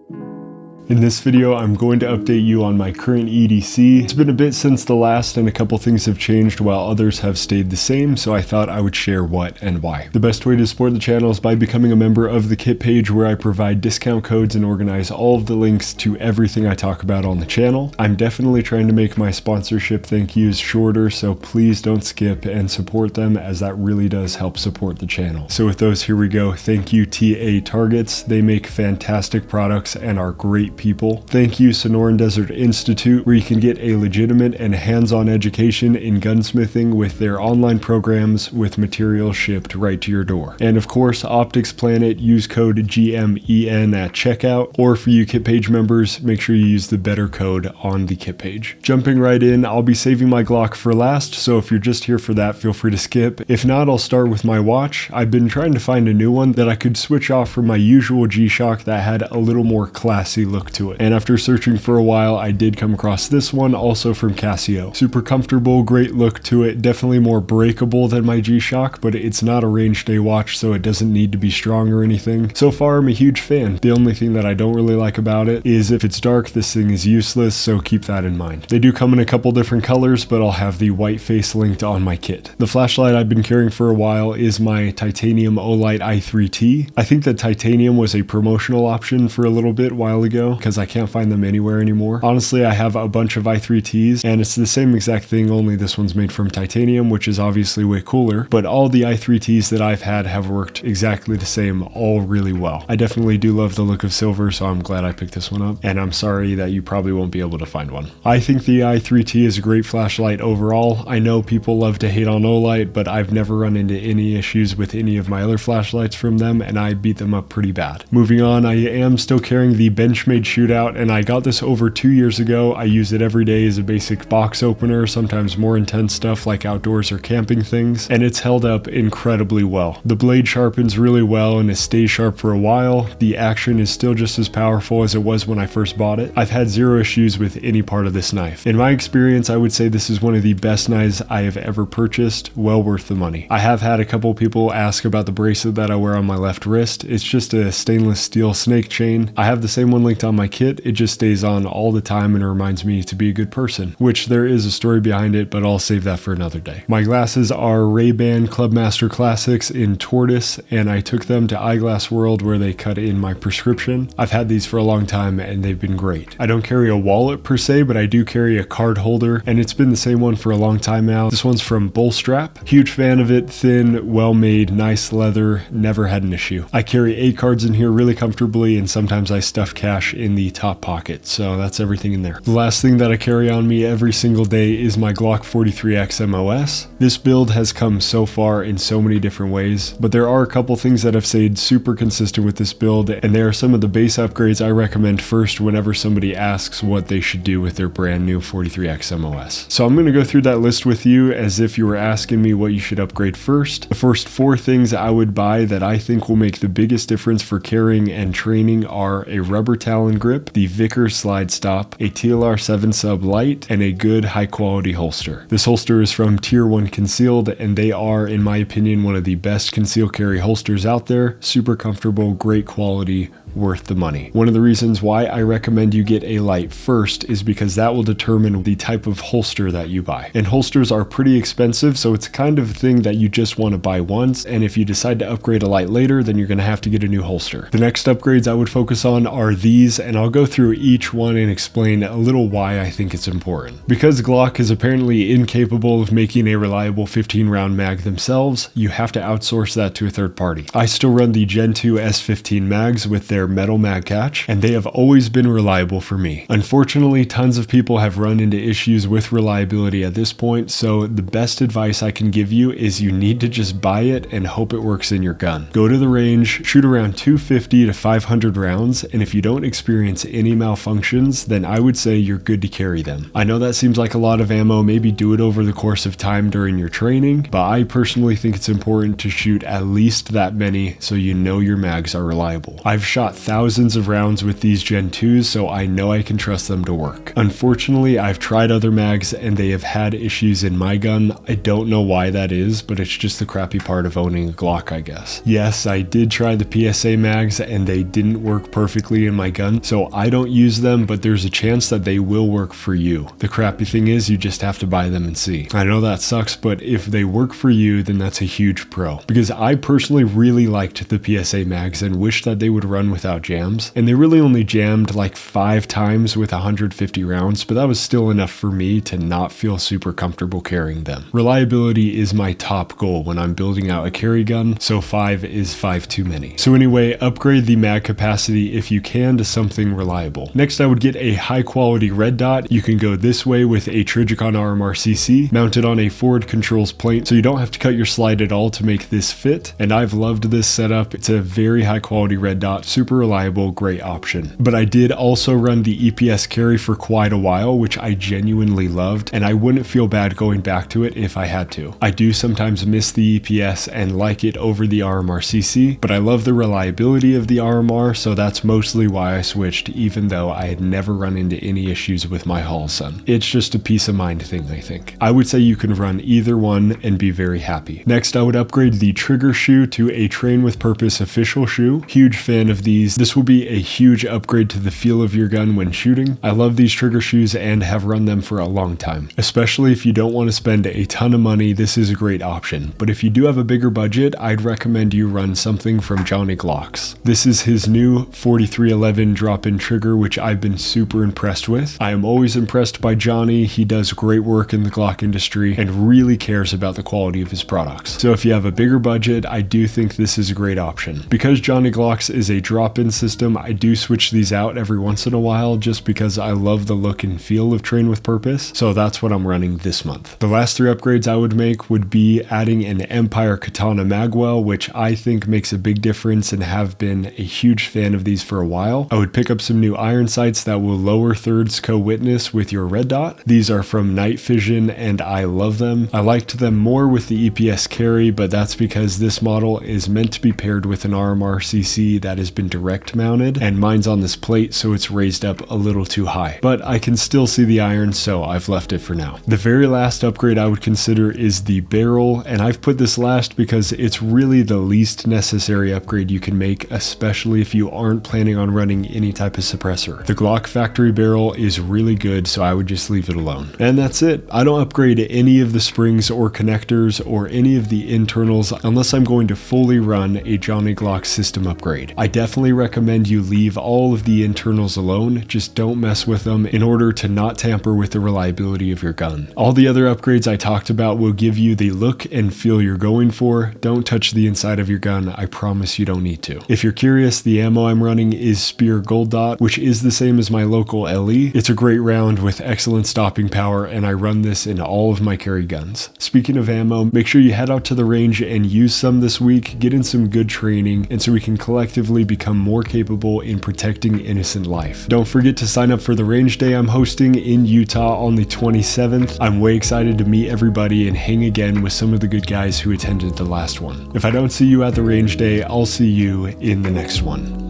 In this video, I'm going to update you on my current EDC. It's been a bit since the last and a couple things have changed while others have stayed the same, so I thought I would share what and why. The best way to support the channel is by becoming a member of the kit page where I provide discount codes and organize all of the links to everything I talk about on the channel. I'm definitely trying to make my sponsorship thank yous shorter, so please don't skip and support them as that really does help support the channel. So with those, here we go. Thank you TA Targets. They make fantastic products and are great people. Thank you Sonoran Desert Institute, where you can get a legitimate and hands-on education in gunsmithing with their online programs with materials shipped right to your door. And of course, Optics Planet. Use code GMEN at checkout, or for you kit page members, make sure you use the better code on the kit page. Jumping right in, I'll be saving my Glock for last, so if you're just here for that, feel free to skip. If not, I'll start with my watch. I've been trying to find a new one that I could switch off from my usual G-Shock that had a little more classy look to it. And after searching for a while, I did come across this one, also from Casio. Super comfortable, great look to it, definitely more breakable than my G-Shock, but it's not a range day watch, so it doesn't need to be strong or anything. So far, I'm a huge fan. The only thing that I don't really like about it is if it's dark, this thing is useless, so keep that in mind. They do come in a couple different colors, but I'll have the white face linked on my kit. The flashlight I've been carrying for a while is my titanium Olight i3T. I think that titanium was a promotional option for a little bit while ago, because I can't find them anywhere anymore. Honestly, I have a bunch of i3Ts, and it's the same exact thing, only this one's made from titanium, which is obviously way cooler, but all the i3Ts that I've had have worked exactly the same, all really well. I definitely do love the look of silver, so I'm glad I picked this one up, and I'm sorry that you probably won't be able to find one. I think the i3T is a great flashlight overall. I know people love to hate on Olight, but I've never run into any issues with any of my other flashlights from them, and I beat them up pretty bad. Moving on, I am still carrying the Benchmade Shootout, and I got this over 2 years ago. I use it every day as a basic box opener, sometimes more intense stuff like outdoors or camping things, and it's held up incredibly well. The blade sharpens really well and it stays sharp for a while. The action is still just as powerful as it was when I first bought it. I've had zero issues with any part of this knife. In my experience, I would say this is one of the best knives I have ever purchased. Well worth the money. I have had a couple people ask about the bracelet that I wear on my left wrist. It's just a stainless steel snake chain. I have the same one linked on my kit. It just stays on all the time and it reminds me to be a good person, which there is a story behind it, but I'll save that for another day. My glasses are Ray-Ban Clubmaster Classics in Tortoise, and I took them to Eyeglass World where they cut in my prescription. I've had these for a long time and they've been great. I don't carry a wallet per se, but I do carry a card holder, and it's been the same one for a long time now. This one's from Bullstrap. Huge fan of it. Thin, well made, nice leather, never had an issue. I carry 8 cards in here really comfortably, and sometimes I stuff cash in the top pocket, so that's everything in there. The last thing that I carry on me every single day is my Glock 43X MOS. This build has come so far in so many different ways, but there are a couple things that have stayed super consistent with this build, and they are some of the base upgrades I recommend first whenever somebody asks what they should do with their brand new 43X MOS. So I'm going to go through that list with you as if you were asking me what you should upgrade first. The first 4 things I would buy that I think will make the biggest difference for carrying and training are a rubber Talon grip, the Vickers slide stop, a TLR 7 sub light, and a good high quality holster. This holster is from Tier 1 Concealed, and they are, in my opinion, one of the best conceal carry holsters out there. Super comfortable, great quality, worth the money. One of the reasons why I recommend you get a light first is because that will determine the type of holster that you buy. And holsters are pretty expensive, so it's kind of a thing that you just want to buy once, and if you decide to upgrade a light later, then you're going to have to get a new holster. The next upgrades I would focus on are these, and I'll go through each one and explain a little why I think it's important. Because Glock is apparently incapable of making a reliable 15-round mag themselves, you have to outsource that to a third party. I still run the Gen 2 S15 mags with their metal mag catch, and they have always been reliable for me. Unfortunately, tons of people have run into issues with reliability at this point, so the best advice I can give you is you need to just buy it and hope it works in your gun. Go to the range, shoot around 250 to 500 rounds, and if you don't experience any malfunctions, then I would say you're good to carry them. I know that seems like a lot of ammo, maybe do it over the course of time during your training, but I personally think it's important to shoot at least that many so you know your mags are reliable. I've shot thousands of rounds with these Gen 2s, so I know I can trust them to work. Unfortunately, I've tried other mags and they have had issues in my gun. I don't know why that is, but it's just the crappy part of owning a Glock, I guess. Yes, I did try the PSA mags and they didn't work perfectly in my gun, so I don't use them, but there's a chance that they will work for you. The crappy thing is you just have to buy them and see. I know that sucks, but if they work for you, then that's a huge pro. Because I personally really liked the PSA mags and wish that they would run without jams, and they really only jammed like 5 times with 150 rounds, but that was still enough for me to not feel super comfortable carrying them. Reliability is my top goal when I'm building out a carry gun, so 5 is 5 too many. So anyway, upgrade the mag capacity if you can to something reliable. Next, I would get a high quality red dot. You can go this way with a Trijicon RMR CC mounted on a forward controls plate, so you don't have to cut your slide at all to make this fit, and I've loved this setup. It's a very high quality red dot, super reliable, great option. But I did also run the EPS carry for quite a while, which I genuinely loved, and I wouldn't feel bad going back to it if I had to. I do sometimes miss the EPS and like it over the RMR CC, but I love the reliability of the RMR, so that's mostly why I switched, even though I had never run into any issues with my Holosun. It's just a peace of mind thing, I think. I would say you can run either one and be very happy. Next, I would upgrade the trigger shoe to a Train with Purpose official shoe. Huge fan of these. This will be a huge upgrade to the feel of your gun when shooting. I love these trigger shoes and have run them for a long time. Especially if you don't want to spend a ton of money, this is a great option. But if you do have a bigger budget, I'd recommend you run something from Johnny Glocks. This is his new 4311 drop-in trigger, which I've been super impressed with. I am always impressed by Johnny. He does great work in the Glock industry and really cares about the quality of his products. So if you have a bigger budget, I do think this is a great option. Because Johnny Glocks is a drop-in system, I do switch these out every once in a while just because I love the look and feel of Train with Purpose, so that's what I'm running this month. The last 3 upgrades I would make would be adding an Empire Katana magwell, which I think makes a big difference and have been a huge fan of these for a while. I would pick up some new iron sights that will lower thirds co-witness with your red dot. These are from Night Vision and I love them. I liked them more with the EPS carry, but that's because this model is meant to be paired with an RMR CC that has been direct mounted, and mine's on this plate, so it's raised up a little too high. But I can still see the iron, so I've left it for now. The very last upgrade I would consider is the barrel, and I've put this last because it's really the least necessary upgrade you can make, especially if you aren't planning on running any type of suppressor. The Glock factory barrel is really good, so I would just leave it alone. And that's it. I don't upgrade any of the springs or connectors or any of the internals unless I'm going to fully run a Johnny Glock system upgrade. I definitely recommend you leave all of the internals alone, just don't mess with them in order to not tamper with the reliability of your gun. All the other upgrades I talked about will give you the look and feel you're going for. Don't touch the inside of your gun, I promise you don't need to. If you're curious, the ammo I'm running is Spear Gold Dot, which is the same as my local LE. It's a great round with excellent stopping power, and I run this in all of my carry guns. Speaking of ammo, make sure you head out to the range and use some this week, get in some good training, and so we can collectively become more capable in protecting innocent life. Don't forget to sign up for the range day I'm hosting in Utah on the 27th. I'm way excited to meet everybody and hang again with some of the good guys who attended the last one. If I don't see you at the range day, I'll see you in the next one.